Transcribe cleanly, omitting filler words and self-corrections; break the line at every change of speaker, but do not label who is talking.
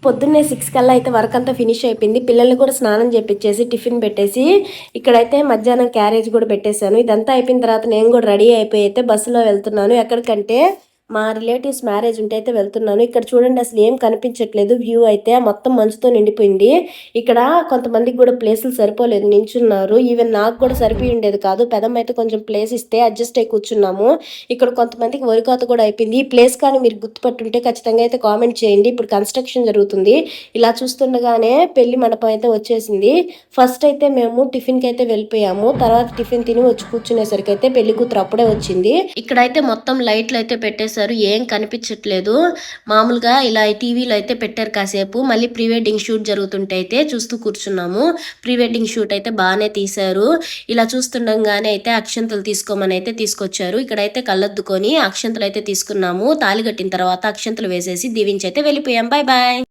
పొద్దున్నే 6 కల్లా అయితే వర్క్ అంతా ఫినిష్ అయిపోయింది. పిల్లల్ని కూడా స్నానం చేపిచ్చేసి టిఫిన్ పెట్టేసి ఇక్కడైతే మధ్యాహ్నం క్యారేజ్ కూడా పెట్టేశాను. ఇదంతా అయిపోయిన తర్వాత నేను కూడా రెడీ అయిపోయి అయితే బస్సులో వెళ్తున్నాను. ఎక్కడికంటే మా రిలేటివ్స్ మ్యారేజ్ ఉంటే అయితే వెళ్తున్నాను. ఇక్కడ చూడండి అసలు ఏం కనిపించట్లేదు. వ్యూ అయితే మొత్తం మంచుతో నిండిపోయింది. ఇక్కడ కొంతమందికి కూడా ప్లేసులు సరిపోలేదు, నించున్నారు. ఈవెన్ నాకు కూడా సరిపోయి ఉండేది కాదు. పెదమ్మ అయితే కొంచెం ప్లేస్ ఇస్తే అడ్జస్ట్ అయి కూర్చున్నాము. ఇక్కడ కొంతమందికి వరికోత కూడా అయిపోయింది. ఈ ప్లేస్ కానీ మీరు గుర్తుపట్టుంటే ఖచ్చితంగా అయితే కామెంట్ చేయండి. ఇప్పుడు కన్స్ట్రక్షన్ జరుగుతుంది. ఇలా చూస్తుండగానే పెళ్లి మండపం అయితే వచ్చేసింది. ఫస్ట్ అయితే మేము టిఫిన్కి అయితే వెళ్ళిపోయాము. తర్వాత టిఫిన్ తిని వచ్చి కూర్చునేసరికి అయితే పెళ్లి కూతురు అప్పుడే వచ్చింది. ఇక్కడైతే మొత్తం లైట్లు అయితే పెట్టేశారు, ఏం కనిపించట్లేదు. మామూలుగా ఇలా టీవీలో అయితే పెట్టారు కాసేపు. మళ్ళీ ప్రీ వెడ్డింగ్ షూట్ జరుగుతుంటే అయితే చూస్తూ కూర్చున్నాము. ప్రీ వెడ్డింగ్ షూట్ అయితే బాగానే తీశారు. ఇలా చూస్తుండగానే అయితే అక్షంతలు తీసుకోమని అయితే తీసుకొచ్చారు. ఇక్కడైతే కళ్ళద్దుకొని అక్షంతలు అయితే తీసుకున్నాము. తాళి కట్టిన తర్వాత అక్షంతలు వేసేసి దీవించి అయితే వెళ్ళిపోయాం. Bye bye.